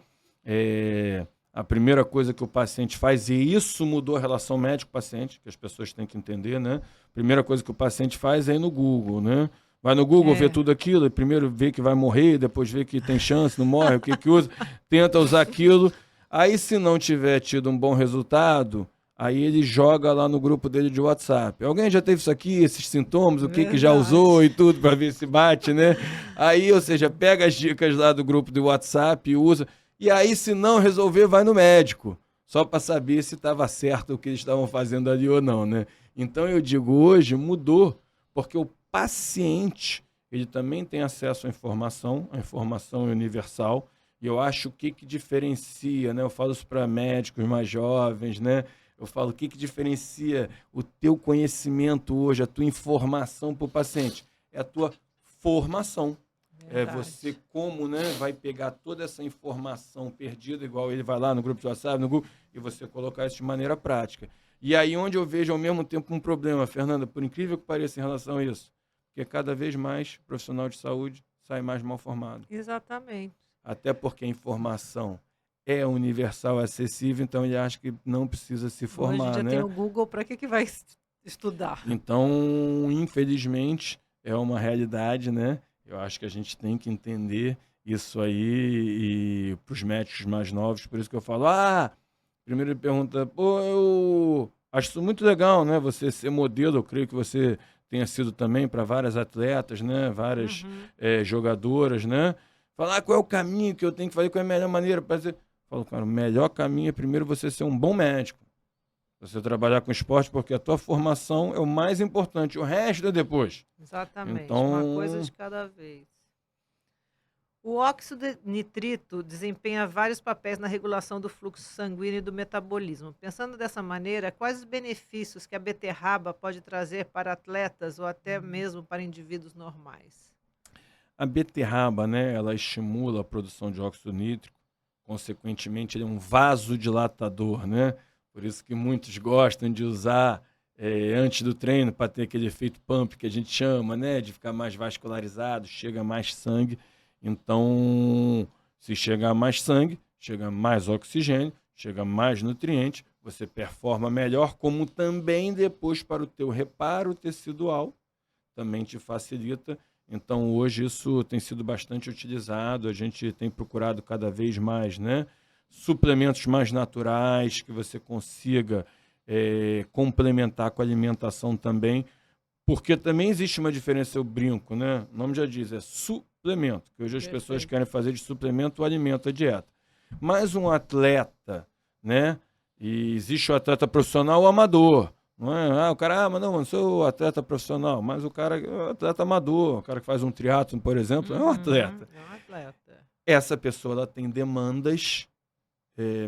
A primeira coisa que o paciente faz, e isso mudou a relação médico-paciente, que as pessoas têm que entender, né? A primeira coisa que o paciente faz é ir no Google, né? Vai no Google, vê tudo aquilo, e primeiro vê que vai morrer, depois vê que tem chance, não morre, o que que usa, tenta usar aquilo. Aí, se não tiver tido um bom resultado, aí ele joga lá no grupo dele de WhatsApp. Alguém já teve isso aqui, esses sintomas, o que já usou e tudo, para ver se bate, né? Aí, ou seja, pega as dicas lá do grupo do WhatsApp e usa. E aí, se não resolver, vai no médico, só para saber se estava certo o que eles estavam fazendo ali ou não, né? Então, eu digo, hoje mudou, porque o paciente, ele também tem acesso à informação, a informação é universal, e eu acho o que diferencia, né? Eu falo isso para médicos mais jovens, né? Eu falo o que diferencia o teu conhecimento hoje, a tua informação para o paciente. É a tua formação. É você como, né, vai pegar toda essa informação perdida, igual ele vai lá no grupo de WhatsApp, no Google, e você colocar isso de maneira prática. E aí onde eu vejo ao mesmo tempo um problema, Fernanda, por incrível que pareça em relação a isso, porque cada vez mais profissional de saúde sai mais mal formado. Exatamente. Até porque a informação é universal, acessível, então ele acha que não precisa se formar, Hoje já né? tem o Google, para que vai estudar? Então, infelizmente, é uma realidade, né? Eu acho que a gente tem que entender isso aí e para os médicos mais novos, por isso que eu falo, primeiro ele pergunta, pô, eu acho isso muito legal, né? Você ser modelo, eu creio que você tenha sido também para várias atletas, né? Várias jogadoras, né? Falar qual é o caminho que eu tenho que fazer, qual é a melhor maneira para fazer. Falo, cara, o melhor caminho é primeiro você ser um bom médico. Você trabalhar com esporte, porque a tua formação é o mais importante, o resto é depois. Exatamente, Então, uma coisa de cada vez. O óxido de nitrito desempenha vários papéis na regulação do fluxo sanguíneo e do metabolismo. Pensando dessa maneira, quais os benefícios que a beterraba pode trazer para atletas ou até mesmo para indivíduos normais? a beterraba, né, ela estimula a produção de óxido nítrico, consequentemente ele é um vasodilatador, né? Por isso que muitos gostam de usar antes do treino para ter aquele efeito pump que a gente chama, né? De ficar mais vascularizado, chega mais sangue. Então, se chegar mais sangue, chega mais oxigênio, chega mais nutriente, você performa melhor, como também depois para o teu reparo tecidual, também te facilita. Então, hoje isso tem sido bastante utilizado, a gente tem procurado cada vez mais, né? Suplementos mais naturais, que você consiga complementar com a alimentação também, porque também existe uma diferença, eu brinco, né? O nome já diz, é suplemento, que hoje as pessoas querem fazer de suplemento o alimento, a dieta. Mas um atleta, né? E existe o atleta profissional ou amador. Não é? O cara, mas não sou atleta profissional, mas o cara é um atleta amador, o cara que faz um triatlon, por exemplo, é um atleta. É um atleta. Essa pessoa ela tem demandas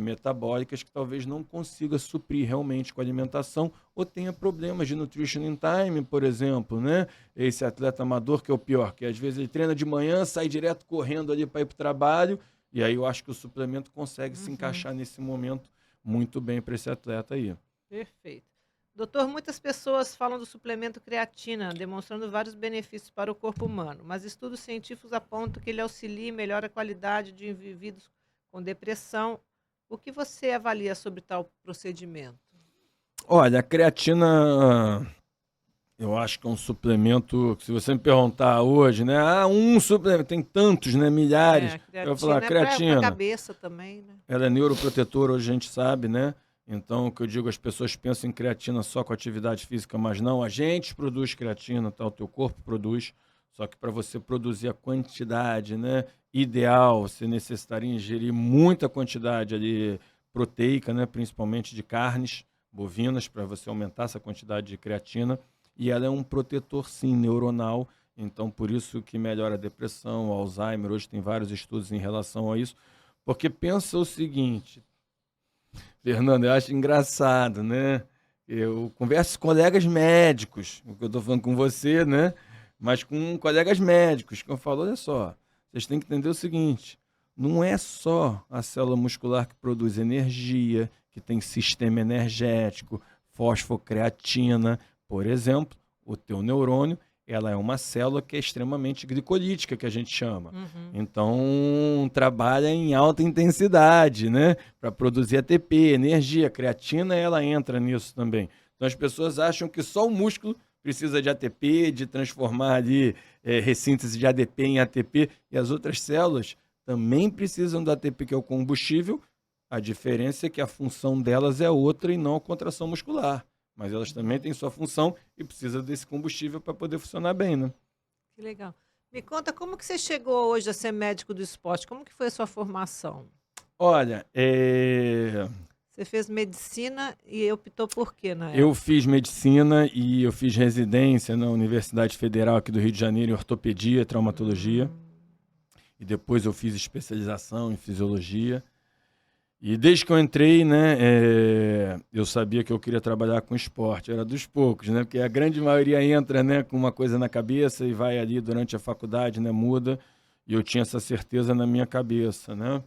metabólicas que talvez não consiga suprir realmente com a alimentação ou tenha problemas de nutrition in time, por exemplo, né? Esse atleta amador que é o pior, que às vezes ele treina de manhã, sai direto correndo ali para ir para o trabalho, e aí eu acho que o suplemento consegue se encaixar nesse momento muito bem para esse atleta aí. Perfeito. Doutor, muitas pessoas falam do suplemento creatina, demonstrando vários benefícios para o corpo humano, mas estudos científicos apontam que ele auxilia e melhora a qualidade de indivíduos com depressão. O que você avalia sobre tal procedimento? Olha, a creatina, eu acho que é um suplemento, que se você me perguntar hoje, né? Um suplemento, tem tantos, né? Milhares. Eu vou falar, creatina. Para a cabeça também, né? Ela é neuroprotetora, hoje a gente sabe, né? Então, o que eu digo, as pessoas pensam em creatina só com atividade física, mas não, a gente produz creatina, tá? O teu corpo produz, só que para você produzir a quantidade, né, ideal, você necessitaria ingerir muita quantidade ali proteica, né, principalmente de carnes bovinas, para você aumentar essa quantidade de creatina, e ela é um protetor, sim, neuronal, então por isso que melhora a depressão, o Alzheimer, hoje tem vários estudos em relação a isso, porque pensa o seguinte, Fernando, eu acho engraçado, né? Eu converso com colegas médicos, o que eu estou falando com você, né? Mas com colegas médicos, que eu falo, olha só, vocês têm que entender o seguinte, não é só a célula muscular que produz energia, que tem sistema energético, fosfocreatina, por exemplo, o teu neurônio, ela é uma célula que é extremamente glicolítica, que a gente chama. Então, trabalha em alta intensidade, né? Para produzir ATP, energia. A creatina, ela entra nisso também. Então, as pessoas acham que só o músculo precisa de ATP, de transformar ali ressíntese de ADP em ATP, e as outras células também precisam do ATP, que é o combustível. A diferença é que a função delas é outra e não a contração muscular. Mas elas também têm sua função e precisam desse combustível para poder funcionar bem, né? Que legal. Me conta, como que você chegou hoje a ser médico do esporte? Como que foi a sua formação? Olha, Você fez medicina e optou por quê na eu época? fiz medicina e eu fiz residência na Universidade Federal aqui do Rio de Janeiro em ortopedia e traumatologia. E depois eu fiz especialização em fisiologia. E desde que eu entrei, né, eu sabia que eu queria trabalhar com esporte. Era dos poucos, né? Porque a grande maioria entra, né, com uma coisa na cabeça e vai ali durante a faculdade, né, muda. E eu tinha essa certeza na minha cabeça, né?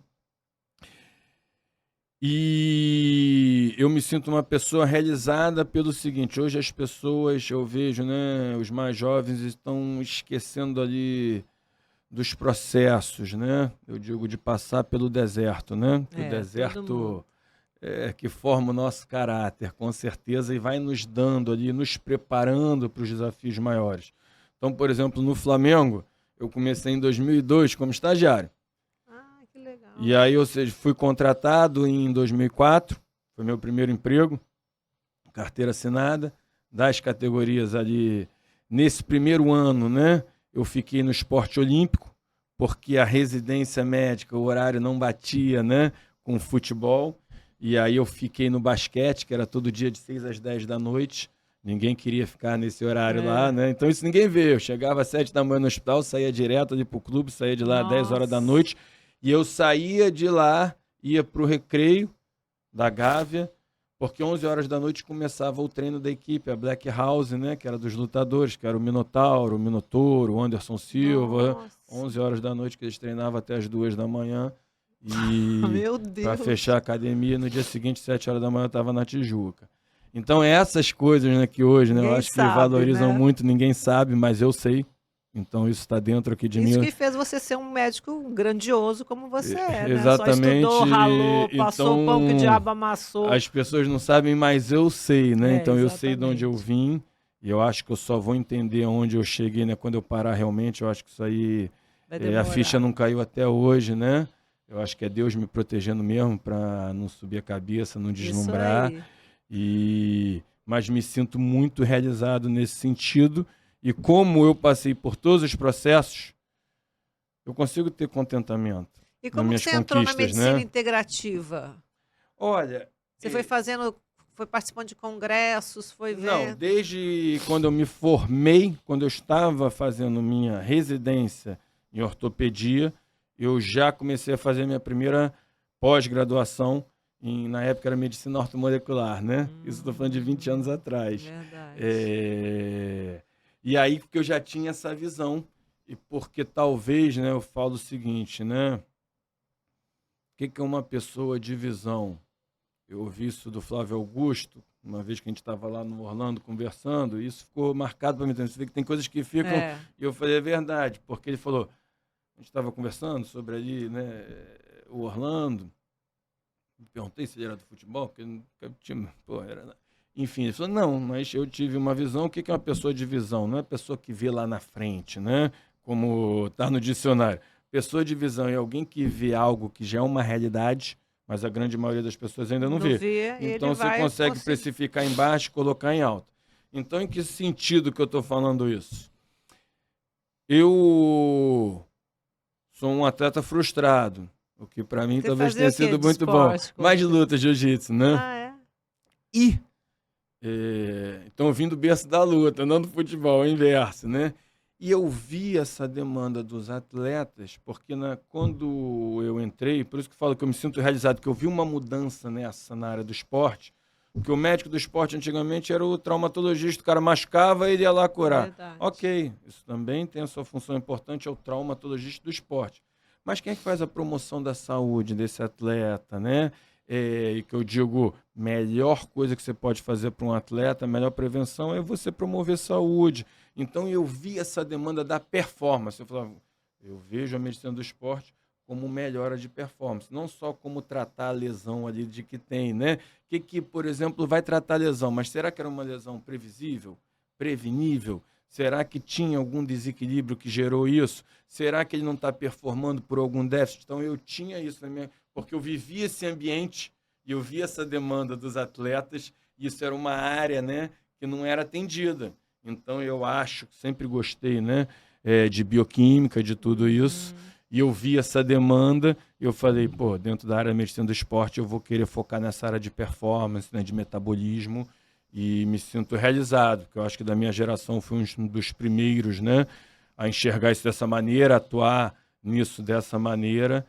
E eu me sinto uma pessoa realizada pelo seguinte: hoje as pessoas, eu vejo, né, os mais jovens estão esquecendo ali dos processos, né? Eu digo de passar pelo deserto, né? Que o Todo mundo. deserto é que forma o nosso caráter, com certeza, e vai nos dando ali, nos preparando para os desafios maiores. Então, por exemplo, no Flamengo, eu comecei em 2002 como estagiário. Ah, que legal. E aí, ou seja, fui contratado em 2004, foi meu primeiro emprego, carteira assinada, das categorias ali. Nesse primeiro ano, né, eu fiquei no esporte olímpico, porque a residência médica, o horário não batia, né, com o futebol. E aí eu fiquei no basquete, que era todo dia de 6 às 10 da noite. Ninguém queria ficar nesse horário lá, né? Então isso ninguém vê. Eu chegava às 7 da manhã no hospital, saía direto ali pro clube, saía de lá às 10 horas da Nossa. noite. E eu saía de lá, ia pro recreio da Gávea, porque 11 horas da noite começava o treino da equipe, a Black House, né? Que era dos lutadores, que era o Minotauro, o Minotouro, o Anderson Silva. Nossa. 11 horas da noite que eles treinavam até as 2 da manhã. E Meu para Deus. fechar a academia, no dia seguinte, 7 horas da manhã, eu estava na Tijuca. Então, essas coisas, né, que hoje, né, eu Ninguém acho que sabe, valorizam né? muito, ninguém sabe, mas eu sei. Então, isso está dentro aqui de Isso mim. que fez você ser um médico grandioso como você é, né? Só Exatamente. estudou, ralou, passou o pão que o Então, diabo amassou. as pessoas não sabem, mas eu sei, né? Então, eu sei de onde eu Exatamente. vim. E eu acho que eu só vou entender onde eu cheguei, né? Quando eu parar realmente, eu acho que isso aí, Vai a ficha demorar. não caiu até hoje, né? Eu acho que é Deus me protegendo mesmo para não subir a cabeça, não Isso deslumbrar. aí. Mas me sinto muito realizado nesse sentido. E como eu passei por todos os processos, eu consigo ter contentamento E nas como que minhas você entrou na conquistas, medicina né? integrativa? Olha, Você foi fazendo, foi participando de congressos, foi não, vendo? desde quando eu me formei, quando eu estava fazendo minha residência em ortopedia, eu já comecei a fazer minha primeira pós-graduação, na época era medicina ortomolecular, né? Isso estou falando de 20 anos atrás. Verdade. É, E aí, porque eu já tinha essa visão, e porque talvez, né, eu falo o seguinte, né? O que é uma pessoa de visão? Eu ouvi isso do Flávio Augusto, uma vez que a gente estava lá no Orlando conversando, e isso ficou marcado para mim. Então, você vê que tem coisas que ficam. É. E eu falei, é verdade, porque ele falou, a gente estava conversando sobre ali, né, o Orlando. Me perguntei se ele era do futebol, porque nunca tinha. Pô, era. Enfim, ele falou, não, mas eu tive uma visão. O que é uma pessoa de visão? Não é a pessoa que vê lá na frente, né? Como está no dicionário. Pessoa de visão é alguém que vê algo que já é uma realidade, mas a grande maioria das pessoas ainda não Não vê. via, ele Então você vai consegue conseguir. precificar embaixo e colocar em alto. Então, em que sentido que eu estou falando isso? Eu sou um atleta frustrado, o que para mim Você talvez fazia tenha o quê sido de muito bom. esporte Mais quando de luta, criança? jiu-jitsu, né? Ah, é? E então vindo do berço da luta, não do futebol, é o inverso, né? E eu vi essa demanda dos atletas, porque quando eu entrei, por isso que eu falo que eu me sinto realizado, que eu vi uma mudança nessa na área do esporte, porque o médico do esporte antigamente era o traumatologista, o cara machucava e ele ia lá curar. Verdade. Ok, isso também tem a sua função importante, é o traumatologista do esporte. Mas quem é que faz a promoção da saúde desse atleta, né? E que eu digo, melhor coisa que você pode fazer para um atleta, a melhor prevenção é você promover saúde. Então eu vi essa demanda da performance. Eu falava, eu vejo a medicina do esporte como melhora de performance, não só como tratar a lesão ali de que tem, né? Por exemplo, vai tratar a lesão, mas será que era uma lesão previsível? prevenível? Será que tinha algum desequilíbrio que gerou isso? Será que ele não está performando por algum déficit? Então, eu tinha isso na minha... Porque eu vivia esse ambiente e eu via essa demanda dos atletas, e isso era uma área, né, que não era atendida. Então, eu acho, sempre gostei, né, de bioquímica, de tudo isso, e eu vi essa demanda, e eu falei, pô, dentro da área da medicina do esporte, eu vou querer focar nessa área de performance, né, de metabolismo, e me sinto realizado, porque eu acho que da minha geração fui um dos primeiros, né, a enxergar isso dessa maneira, atuar nisso dessa maneira,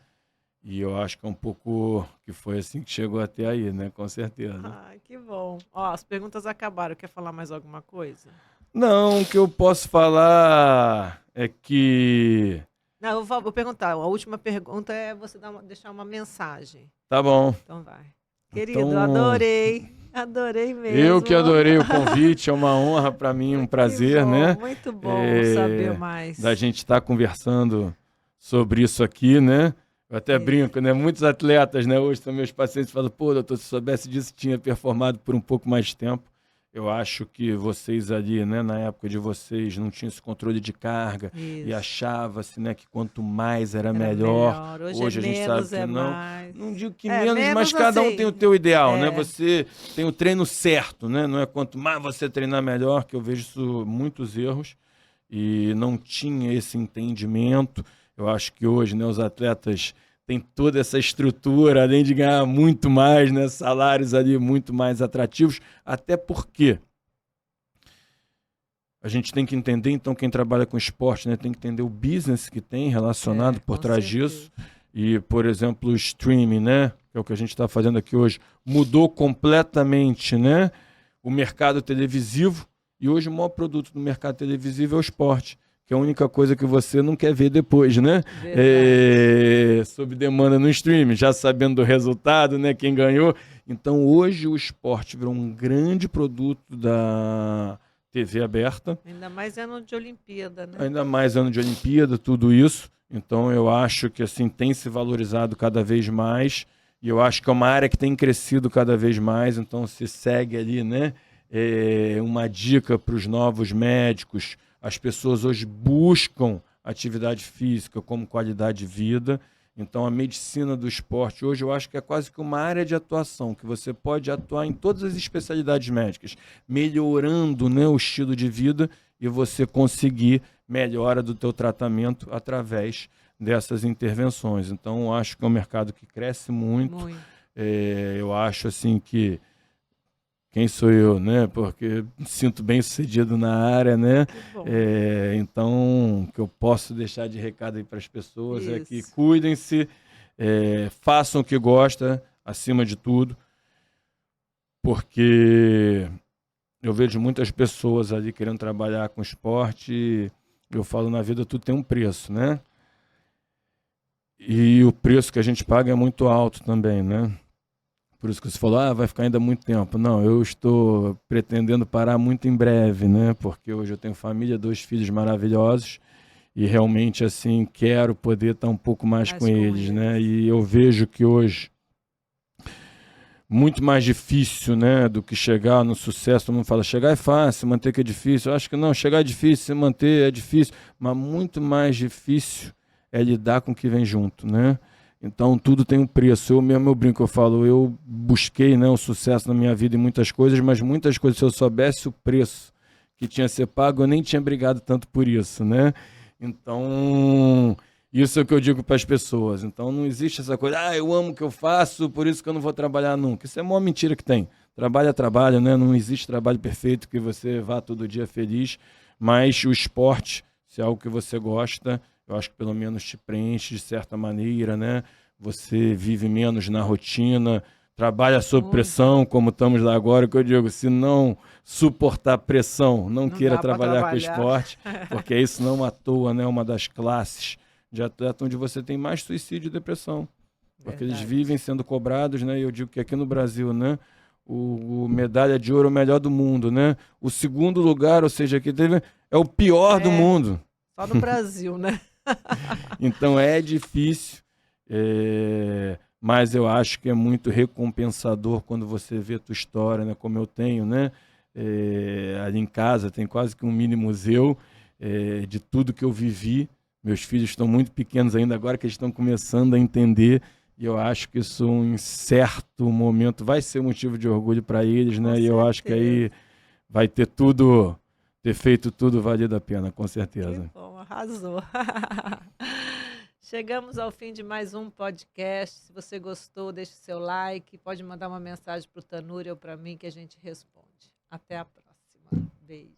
e eu acho que é um pouco que foi assim que chegou até aí, né, com certeza. Ai, que bom. Ó, as perguntas acabaram. Quer falar mais alguma coisa? Não, o que eu posso falar é que... Não, vou perguntar. A última pergunta é você deixar uma mensagem. Tá bom. Então vai. Querido, Então, adorei. Adorei mesmo. eu que adorei o convite, é uma honra para mim, um prazer, bom, né? Muito bom saber mais. Da gente estar conversando sobre isso aqui, né? Eu até brinco, né? Muitos atletas, né? Hoje são meus pacientes, falam, pô, doutor, se soubesse disso, tinha performado por um pouco mais de tempo. Eu acho que vocês ali, né, na época de vocês, não tinham esse controle de carga e achava-se, né, que quanto mais era melhor. Hoje a gente sabe que não. Mais. Não digo que menos, mas cada assim, um tem o teu ideal, né? Você tem o treino certo, né? Não é quanto mais você treinar melhor, que eu vejo isso, muitos erros, e não tinha esse entendimento. Eu acho que hoje, né, os atletas têm toda essa estrutura, além de ganhar muito mais, né, salários ali muito mais atrativos, até porque a gente tem que entender, então, quem trabalha com esporte, né, tem que entender o business que tem relacionado por trás disso. E, por exemplo, o streaming, né, que é o que a gente está fazendo aqui hoje, mudou completamente, né, o mercado televisivo, e hoje o maior produto do mercado televisivo é o esporte, que é a única coisa que você não quer ver depois, né? Sob demanda no streaming, já sabendo do resultado, né? Quem ganhou. Então, hoje o esporte virou um grande produto da TV aberta. Ainda mais ano de Olimpíada, né? Ainda mais ano de Olimpíada, tudo isso. Então, eu acho que assim tem se valorizado cada vez mais. E eu acho que é uma área que tem crescido cada vez mais. Então, se segue ali, né? Uma dica para os novos médicos. As pessoas hoje buscam atividade física como qualidade de vida. Então, a medicina do esporte hoje eu acho que é quase que uma área de atuação, que você pode atuar em todas as especialidades médicas, melhorando, né, o estilo de vida e você conseguir melhora do teu tratamento através dessas intervenções. Então, eu acho que é um mercado que cresce muito. Eu acho assim que quem sou eu, né? Porque me sinto bem sucedido na área, né? Então, o que eu posso deixar de recado aí para as pessoas é que cuidem-se, façam o que gostam, acima de tudo, porque eu vejo muitas pessoas ali querendo trabalhar com esporte e eu falo, na vida tudo tem um preço, né? E o preço que a gente paga é muito alto também, né? Por isso que você falou, vai ficar ainda muito tempo. Não, eu estou pretendendo parar muito em breve, né? Porque hoje eu tenho família, 2 filhos maravilhosos e realmente, assim, quero poder estar um pouco mais com eles, né? E eu vejo que hoje, muito mais difícil, né, do que chegar no sucesso. Todo mundo fala, chegar é fácil, manter que é difícil. Eu acho que não, chegar é difícil, se manter é difícil, mas muito mais difícil é lidar com o que vem junto, né? Então, tudo tem um preço. Eu mesmo eu brinco, eu falo, eu busquei, né, o sucesso na minha vida em muitas coisas, mas muitas coisas, se eu soubesse o preço que tinha a ser pago, eu nem tinha brigado tanto por isso, né? Então, isso é o que eu digo para as pessoas. Então, não existe essa coisa, eu amo o que eu faço, por isso que eu não vou trabalhar nunca. Isso é a maior mentira que tem. Trabalho é trabalho, né? Não existe trabalho perfeito que você vá todo dia feliz, mas o esporte, se é algo que você gosta, eu acho que pelo menos te preenche de certa maneira, né? Você vive menos na rotina, trabalha sob pressão, como estamos lá agora, que eu digo, se não suportar pressão, não queira trabalhar com esporte, porque isso não à toa, né? Uma das classes de atleta onde você tem mais suicídio e depressão. Porque eles vivem sendo cobrados, né? E eu digo que aqui no Brasil, né? O medalha de ouro é o melhor do mundo, né? O segundo lugar, ou seja, que teve, é o pior do mundo. Só no Brasil, né? Então é difícil, mas eu acho que é muito recompensador quando você vê a tua história, né? Como eu tenho, né? ali em casa, tem quase que um mini museu de tudo que eu vivi. Meus filhos estão muito pequenos ainda, agora que eles estão começando a entender, e eu acho que isso, em certo momento, vai ser motivo de orgulho para eles, né? E eu acho que aí vai ter feito tudo valido a pena, com certeza. Que bom, arrasou. Chegamos ao fim de mais um podcast. Se você gostou, deixe seu like. Pode mandar uma mensagem para o Tanuri ou para mim que a gente responde. Até a próxima. Beijo.